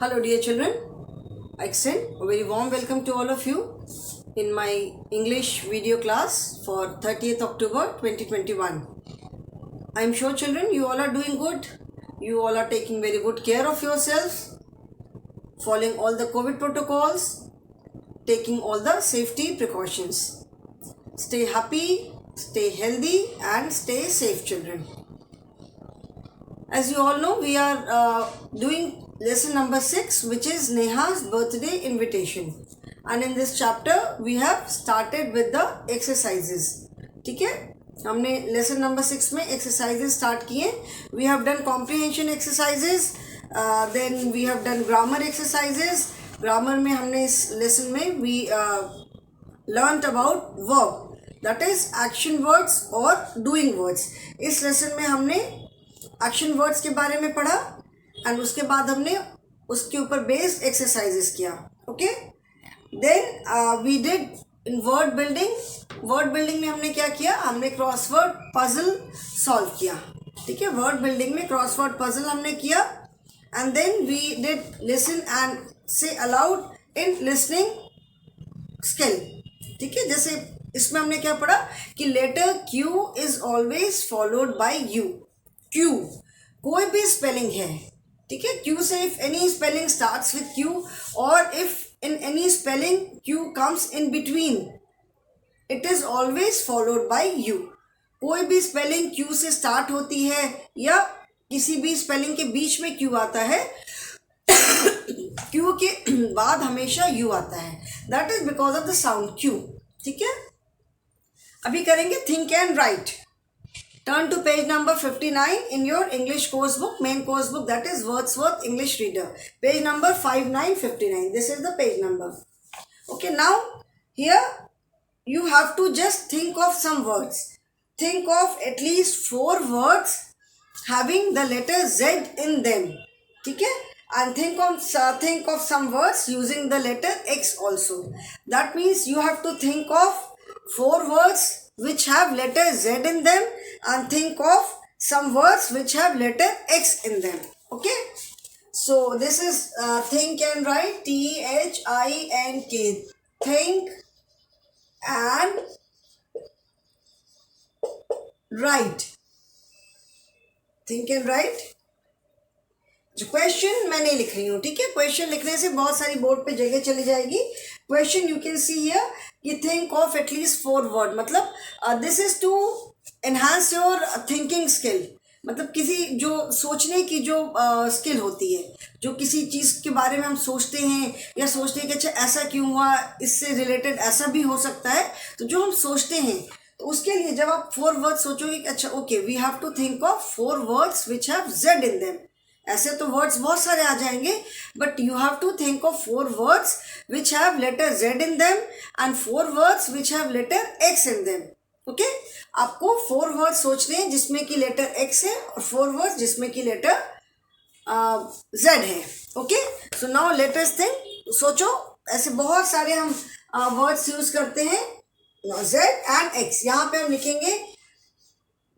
Hello dear children, I extend a very warm welcome to all of you in my English video class for 30th October 2021. I am sure children you all are doing good. You all are taking very good care of yourselves, following all the COVID protocols, taking all the safety precautions. Stay happy, stay healthy and stay safe children. As you all know, we are doing lesson number 6, which is Neha's birthday invitation. And in this chapter, we have started with the exercises. ठीक है, हमने lesson number 6 में exercises start किए. We have done comprehension exercises. Then we have done grammar exercises. Grammar में हमने इस lesson में we learnt about verb, that is action words or doing words. इस lesson में हमने एक्शन वर्ड्स के बारे में पढ़ा एंड उसके बाद हमने उसके ऊपर बेस्ड एक्सरसाइजेस किया. Okay, then we did in word building. Word building में हमने क्या किया? हमने क्रॉसवर्ड पजल सॉल्व किया. ठीक है, वर्ड बिल्डिंग में क्रॉसवर्ड पजल हमने किया and then we did listen and say aloud in listening skill. ठीक है, जैसे इसमें हमने क्या पढ़ा कि letter Q is always followed by U. Q कोई भी स्पेलिंग है, ठीक है, क्यू से if any spelling starts with Q और if in any spelling Q comes in between, it is always followed by U. कोई भी स्पेलिंग क्यू से स्टार्ट होती है या किसी भी स्पेलिंग के बीच में क्यू आता है, क्यू के बाद हमेशा यू आता है. That is because of the sound Q. ठीक है, अभी करेंगे think and right. Turn to page number 59 in your English course book, main course book, that is Wordsworth English Reader. Page number 5959. This is the page number. Okay, now here you have to just think of some words. Think of at least 4 words having the letter Z in them. Okay? And think of some words using the letter X also. That means you have to think of 4 words which have letter Z in them and think of some words which have letter X in them. Okay, so this is think and write. THINK. Think and write. Think and write. जो question मैं नहीं लिख रही हूँ, ठीक है, question लिखने से बहुत सारी बोर्ड पे जगह चली जाएगी. Question you can see here कि थिंक ऑफ एटलीस्ट 4 वर्ड. मतलब this is to enhance your thinking skill. मतलब किसी जो सोचने की जो स्किल होती है, जो किसी चीज़ के बारे में हम सोचते हैं या सोचते हैं कि अच्छा ऐसा क्यों हुआ, इससे रिलेटेड ऐसा भी हो सकता है, तो जो हम सोचते हैं तो उसके लिए जब आप 4 वर्ड्स सोचोगे कि अच्छा okay we have to think of 4 words which have Z in them. ऐसे तो वर्ड्स बहुत सारे आ जाएंगे, but you have to think of 4 words which have letter Z in them and 4 words which have letter X in them. Okay, आपको 4 words सोचने हैं जिसमें कि लेटर एक्स है और 4 वर्ड्स जिसमें कि लेटर जेड है. Okay, so now let us think. सोचो, ऐसे बहुत सारे हम वर्ड्स यूज करते हैं जेड एंड एक्स. यहाँ पे हम लिखेंगे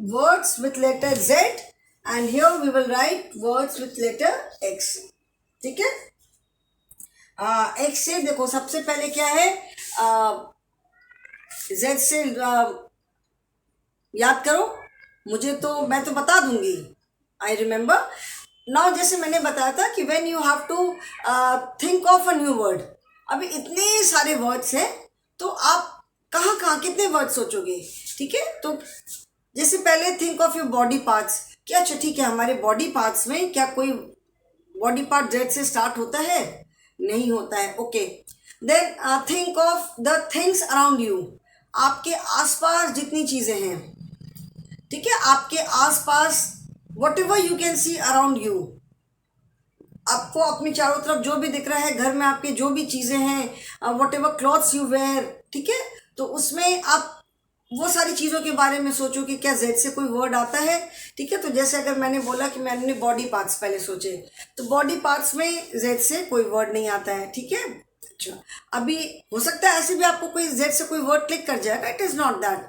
words with letter Z and here we will write words with letter X. ठीक है, X से देखो सबसे पहले क्या है, Z से याद करो. मुझे तो मैं तो बता दूंगी, आई रिमेम्बर नाउ. जैसे मैंने बताया था कि when you have to think of a new word. अभी इतने सारे वर्ड्स हैं तो आप कहाँ कितने वर्ड सोचोगे. ठीक है, तो जैसे पहले think of your body parts. क्या अच्छा ठीक है, हमारे बॉडी पार्ट्स में क्या कोई बॉडी पार्ट जेड से स्टार्ट होता है? नहीं होता है. Okay, then think of the things around you. आपके आसपास जितनी चीज़ें हैं, ठीक है, आपके आसपास whatever you can see around you. आपको अपनी चारों तरफ जो भी दिख रहा है, घर में आपके जो भी चीज़ें हैं, whatever clothes you wear, ठीक है, तो उसमें आप वो सारी चीज़ों के बारे में सोचो कि क्या जेड से कोई वर्ड आता है. ठीक है, तो जैसे अगर मैंने बोला कि मैंने बॉडी पार्ट्स पहले सोचे, तो बॉडी पार्ट्स में जेड से कोई वर्ड नहीं आता है. ठीक है, अच्छा, अभी हो सकता है ऐसे भी आपको कोई जेड से कोई वर्ड क्लिक कर जाएगा. It is not that.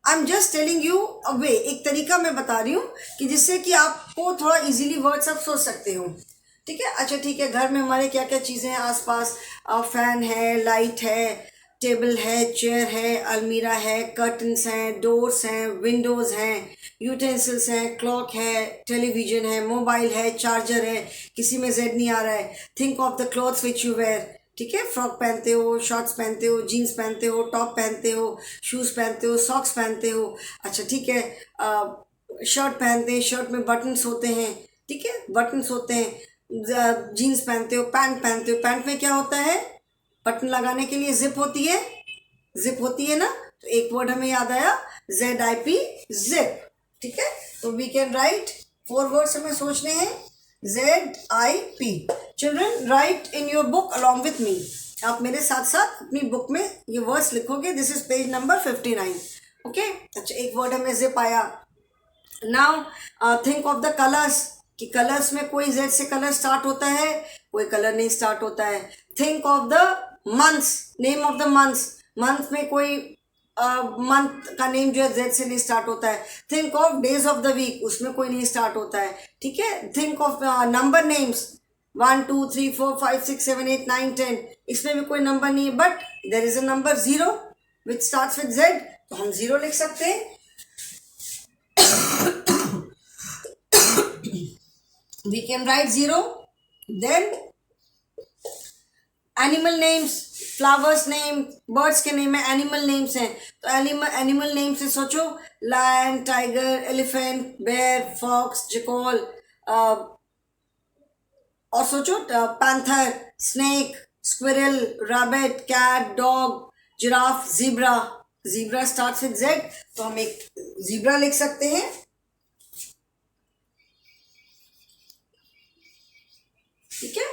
I am just telling you a way. एक तरीका मैं बता रही हूँ कि जिससे कि आपको थोड़ा इजीली वर्ड्स आप सोच सकते हो. ठीक है। अच्छा ठीक है, घर में हमारे क्या क्या चीज़ें हैं आसपास? फैन है, लाइट है, टेबल है, चेयर है, अलमीरा है, कर्टन्स हैं, डोर्स हैं, विंडोज़ हैं, यूटेंसिल्स हैं, क्लॉक है, टेलीविजन है, मोबाइल है, चार्जर है। किसी में जेड नहीं आ रहा है। Think of the clothes which you wear. ठीक है, फ्रॉक पहनते हो, शॉर्ट्स पहनते हो, जीन्स पहनते हो, टॉप पहनते हो, शूज़ पहनते हो, सॉक्स पहनते हो। अच्छा ठीक है, शर्ट पहनते हैं, शर्ट में बटन्स होते हैं। ठीक है, बटन्स होते हैं। जीन्स पहनते हो, पैंट पहनते हो, पैंट में क्या होता है? बटन लगाने के लिए जिप होती है, जिप होती है ना। तो एक वर्ड हमें याद आया, ZIP, जिप। ठीक है, तो वी कैन राइट 4 वर्ड्स हमें सोचने हैं, ZIP। Children right in your book along with me. आप मेरे साथ साथ अपनी बुक में ये वर्ड्स लिखोगे। This is page number 59। Okay, अच्छा एक वर्ड हमें जिप आया। Now think of the colours, कि कलर्स में कोई जेड से कलर स्टार्ट होता है, कोई कलर नहीं स्टार्ट होता है। Think of the months, name of the months, month में कोई मंथ का नेम जो है जेड से नहीं स्टार्ट होता है। Think of days of the week, उसमें कोई नहीं स्टार्ट होता है। ठीक है, थिंक ऑफ नंबर नेम्स, 1 2 3 4 5 6 7 8 9 10, इसमें भी कोई नंबर नहीं है, but there is a number 0 which starts with Z, तो हम 0 लिख सकते हैं। We can write 0. Then animal names, flowers name, birds के नेम है, एनिमल नेम्स हैं। तो एनिमल नेम से सोचो, lion, tiger, elephant, bear, fox, jackal, और सोचो panther, snake, squirrel, rabbit, cat, dog, giraffe, zebra. Zebra starts with Z, तो हम एक जीब्रा लिख सकते हैं। ठीक है,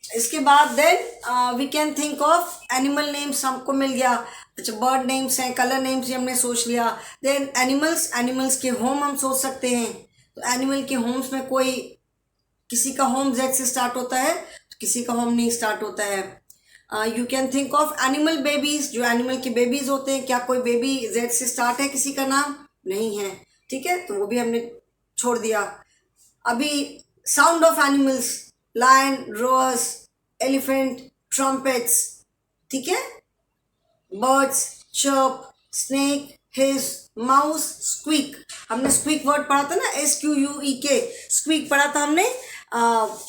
इसके बाद then we can think of animal names, हमको मिल गया। अच्छा, बर्ड नेम्स हैं, कलर नेम्स हमने सोच लिया। देन एनिमल्स, एनिमल्स के होम हम सोच सकते हैं। तो एनिमल के होम्स में कोई, किसी का होम जेड से स्टार्ट होता है, तो किसी का होम नहीं स्टार्ट होता है। You can think of animal babies, जो एनिमल के बेबीज होते हैं, क्या कोई बेबी जेड से स्टार्ट है? किसी का नाम नहीं है। ठीक है, तो वो भी हमने छोड़ दिया। अभी sound of animals, lion, roars, elephant, trumpets. ठीक है, birds, chirp, snake, hiss, mouse, squeak. हमने स्क्वीक वर्ड पढ़ा था ना, SQUEK, स्क्वीक पढ़ा था हमने।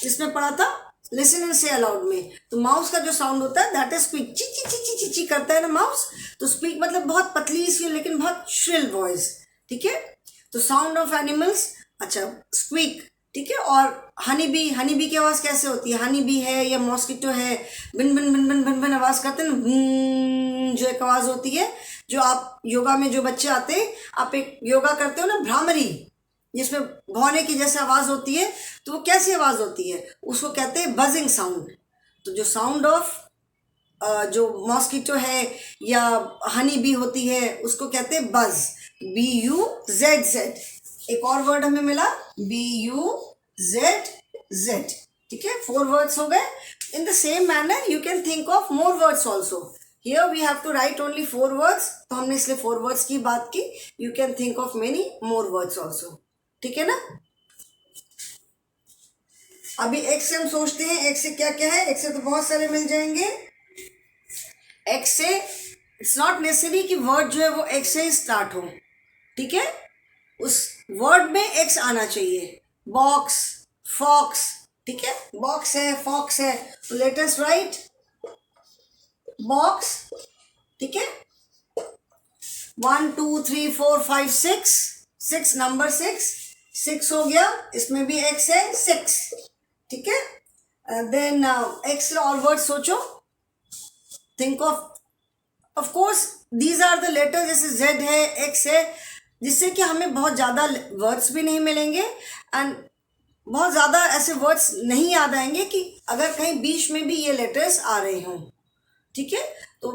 इसमें पढ़ा था लिसन एंड से अलाउड में। तो माउस का जो साउंड होता है दैट इज स्क्वीक, ची ची ची ची ची ची करता है ना माउस। तो स्क्वीक मतलब बहुत पतली सी लेकिन बहुत श्रिल वॉइस। ठीक है, तो साउंड ऑफ एनिमल्स, अच्छा स्क्वीक। ठीक है, और हनी बी, हनी बी की आवाज़ कैसे होती है? हनी बी है या मॉस्किटो है, बिन बिन बिन बिन बिन बिन आवाज़ करते हैं ना, जो एक आवाज़ होती है, जो आप योगा में जो बच्चे आते हैं, आप एक योगा करते हो ना भ्रामरी, जिसमें भौने की जैसे आवाज़ होती है, तो वो कैसी आवाज़ होती है? उसको कहते हैं बजिंग साउंड। तो जो साउंड ऑफ जो मॉस्किटो है या हनी बी होती है उसको कहते हैं बज, BUZZ। एक और वर्ड हमें मिला, BUZZ। ठीक है, 4 वर्ड्स हो गए। In the same manner you can think of more words also. Here we have to write only 4 words, तो हमने इसलिए 4 वर्ड्स की बात की। You can think of many more words also. ठीक है ना। अभी एक्स से हम सोचते हैं, एक्स से क्या क्या है? एक्स से तो बहुत सारे मिल जाएंगे। एक्स से इट्स नॉट नेसेसरी कि वर्ड जो है वो एक्स से ही स्टार्ट हो। ठीक है, उस वर्ड में एक्स आना चाहिए। Box, fox. ठीक है, बॉक्स है, फॉक्स है, तो लेट अस राइट बॉक्स। ठीक है, 1 2 3 4 5 6 नंबर 6 हो गया, इसमें भी एक्स है 6। ठीक है, देन एक्स और वर्ड सोचो, think of course these are the letter, जैसे जेड है, एक्स है, जिससे कि हमें बहुत ज़्यादा वर्ड्स भी नहीं मिलेंगे एंड बहुत ज़्यादा ऐसे वर्ड्स नहीं याद आएंगे कि अगर कहीं बीच में भी ये लेटर्स आ रहे हों। ठीक है, तो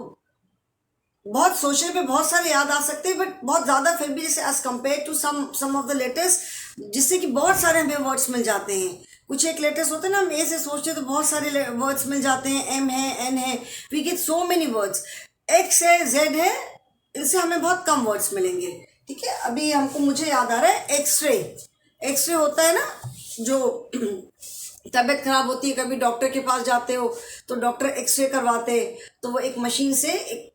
बहुत सोचने पे बहुत सारे याद आ सकते हैं, बट बहुत ज़्यादा फिर भी जैसे as compare to some of the letters, जिससे कि बहुत सारे हमें वर्ड्स मिल जाते हैं। कुछ एक लेटर्स होते हैं ना, हम ए से सोचते हैं तो बहुत सारे वर्ड्स मिल जाते हैं, एम है, एन है, we get so many words. X है, जेड है, इनसे हमें बहुत कम वर्ड्स मिलेंगे। ठीक है, अभी मुझे याद आ रहा है एक्सरे। एक्सरे होता है ना, जो तबीयत खराब होती है, कभी डॉक्टर के पास जाते हो तो डॉक्टर एक्सरे करवाते हैं, तो वो एक मशीन से एक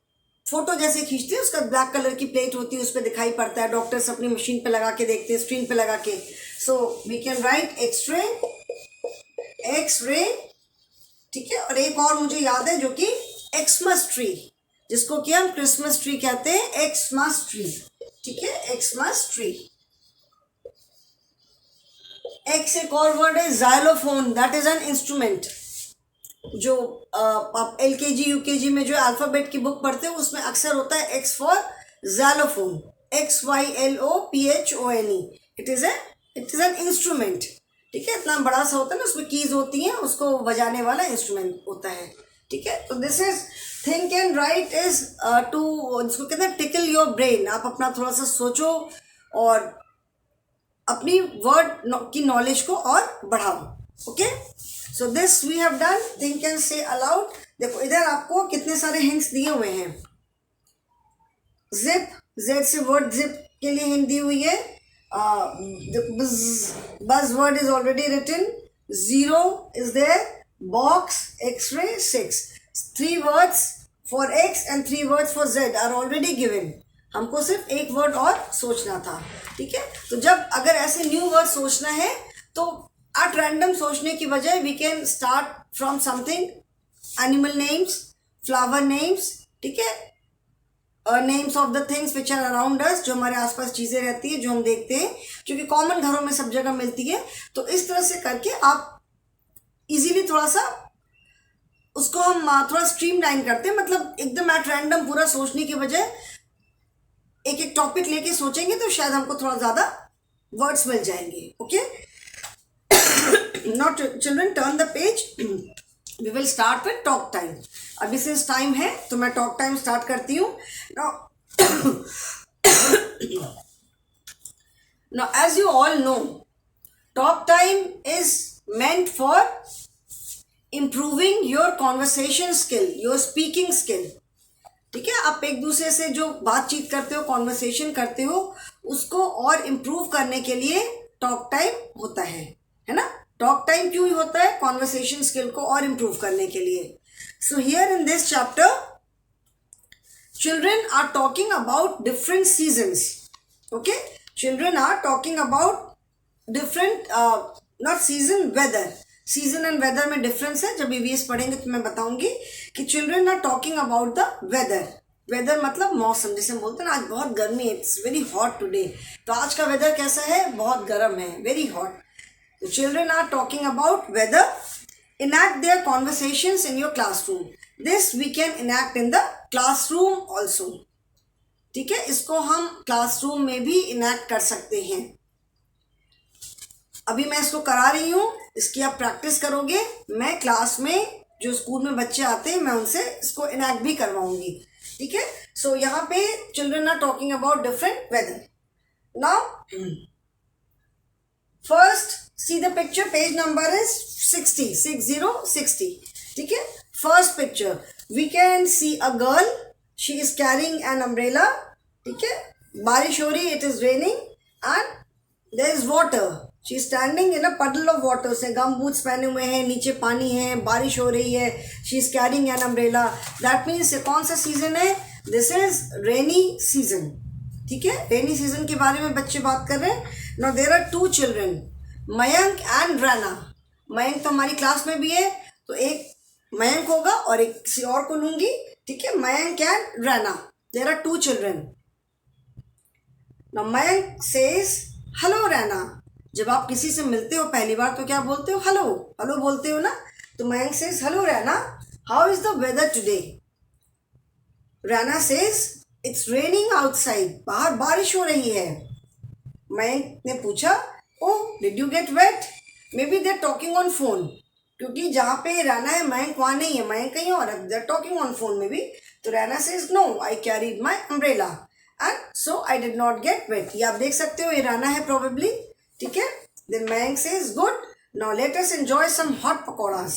फोटो जैसे खींचते हैं, उसका ब्लैक कलर की प्लेट होती है, उस पर दिखाई पड़ता है, डॉक्टर्स अपनी मशीन पे लगा के देखते हैं, स्क्रीन पे लगा के. So we can write x ray, x ray. ठीक है. और एक और मुझे याद है जो कि एक्समस ट्री, जिसको कि हम क्रिसमस ट्री कहते हैं, एक्समस ट्री. ठीक है, एक्समस ट्री. एक्स एक और वर्ड है xylophone, that is an instrument. जो आप LKG UKG में जो अल्फाबेट की बुक पढ़ते हो उसमें अक्सर होता है x for xylophone, XYLOPHONE. It is an instrument. ठीक है, इतना बड़ा सा होता है ना, उसमें कीज होती हैं, उसको बजाने वाला इंस्ट्रूमेंट होता है. ठीक है. तो this is think and write is two, जिसको कहते हैं टिकल योर ब्रेन. आप अपना थोड़ा सा सोचो और अपनी वर्ड की नॉलेज को और बढ़ाओ. Okay. So this we have done. Think and say aloud. देखो इधर आपको कितने सारे हिंट्स दिए हुए हैं. जिप, जेड से वर्ड जिप के लिए हिंट दी हुई है. Buzz word is already written. Zero is there. Box, x ray, 6. 3 words for X and 3 words for Z are already given. हमको सिर्फ एक वर्ड और सोचना था. ठीक है. तो जब अगर ऐसे न्यू वर्ड सोचना है तो एट रैंडम सोचने की बजाय we can start from something, animal names, flower names. ठीक है. Names of the things which are around us, जो हमारे आसपास चीज़ें रहती है, जो हम देखते हैं, क्योंकि कॉमन घरों में सब जगह मिलती है. तो इस तरह से करके आप इजीली थोड़ा सा उसको हम थोड़ा स्ट्रीम लाइन करते हैं. मतलब एकदम एट रैंडम पूरा सोचने की बजाय एक एक टॉपिक लेके सोचेंगे तो शायद हमको थोड़ा ज़्यादा वर्ड्स मिल जाएंगे. Okay. Now children, turn the page. We will start with talk time. अभी से टाइम है तो मैं टॉक टाइम स्टार्ट करती हूँ. Now as you all know, talk time is meant for improving your conversation skill, your speaking skill. ठीक है. आप एक दूसरे से जो बातचीत करते हो, कॉन्वर्सेशन करते हो, उसको और इम्प्रूव करने के लिए टॉक टाइम होता है ना. टॉक टाइम क्यों होता है? कॉन्वर्सेशन स्किल को और इम्प्रूव करने के लिए. So here in this chapter children are talking about different seasons. Okay, children are talking about different not season, weather. Season and weather में डिफरेंस है. जब EVS पढ़ेंगे तो मैं बताऊंगी कि children are talking about the weather. Weather मतलब मौसम, जैसे हम बोलते हैं ना आज बहुत गर्मी है, इट्स वेरी हॉट टुडे. तो आज का वेदर कैसा है? बहुत गर्म है, वेरी हॉट. तो children are talking about weather. Enact their conversations in your classroom. This we can enact in the classroom also. ठीक है. इसको हम क्लासरूम में भी इनैक्ट कर सकते हैं. अभी मैं इसको करा रही हूँ, इसकी आप प्रैक्टिस करोगे. मैं क्लास में जो स्कूल में बच्चे आते हैं मैं उनसे इसको इनैक्ट भी करवाऊंगी. ठीक है. सो यहाँ पे children are talking about different weather. Now first see the picture. Page number is 60. ठीक है. First picture we can see a girl. She is carrying an umbrella. ठीक है. बारिश हो रही, it is raining and there is water. She standing in a puddle of water. से गम boots पहने हुए हैं, नीचे पानी है, बारिश हो रही है. She is carrying an umbrella. That means कौन सा सीजन है? This is rainy season. ठीक है. रेनी सीजन के बारे में बच्चे बात कर रहे हैं. Now there are 2 children, Mayank and Raina. Mayank तो हमारी क्लास में भी है, तो एक मयंक होगा और एक किसी और को लूंगी. ठीक है. Mayank and Raina. There are 2 children. Now Mayank says hello Raina. जब आप किसी से मिलते हो पहली बार तो क्या बोलते हो? हेलो. हेलो बोलते हो ना. तो Mayank says hello Raina, how is the weather today? Raina says it's raining outside. बाहर बारिश हो रही है. मयंक ने पूछा oh did you get wet? Maybe they are talking on phone. क्योंकि जहाँ पे रैना है मयंक वहाँ नहीं है, मयंक कहीं और है. They are talking on phone maybe. तो Raina says no I carried my umbrella and so I did not get wet. ये आप देख सकते हो, ये रैना है प्रोबेबली. ठीक है. Then Mayank says good. Now let us enjoy some hot pakoras.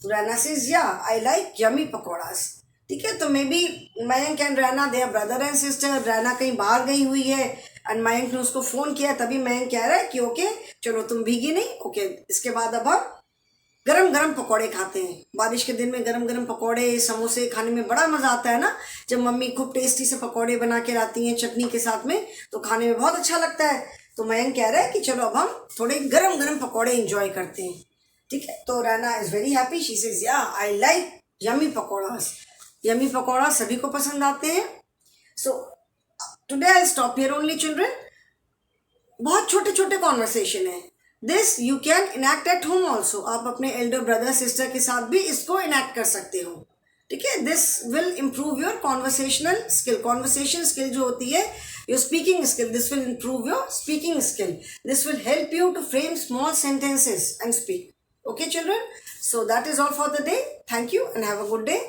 So Rana says yeah, I like yummy pakoras. ठीक है. तो maybe Mayank and Raina they are brother and sister. Raina कहीं बाहर गई हुई है एंड मयंक ने उसको फ़ोन किया, तभी मयंक कह रहा है कि ओके चलो तुम भीगी नहीं. ओके. इसके बाद अब हम गरम पकौड़े खाते हैं। बारिश के दिन में गरम गरम पकौड़े समोसे खाने में बड़ा मज़ा आता है ना, जब मम्मी खूब टेस्टी से पकौड़े बना के लाती हैं चटनी के साथ में, तो खाने में बहुत अच्छा लगता है। तो मयंक कह रहा है कि चलो अब हम थोड़े गरम गरम पकौड़े इंजॉय करते हैं। ठीक है, तो Raina is very happy, she says yeah I like yummy pakoras. Yummy pakora सभी को पसंद आते हैं। So today I stop here only children. बहुत छोटे छोटे कॉन्वर्सेशन है। This you can enact at home also. आप अपने एल्डर ब्रदर सिस्टर के साथ भी इसको इनैक्ट कर सकते हो। ठीक है, this will improve your conversational skill. Conversation skill जो होती है, your speaking skill, this will improve your speaking skill. This will help you to frame small sentences and speak. Okay children, so that is all for the day. Thank you and have a good day.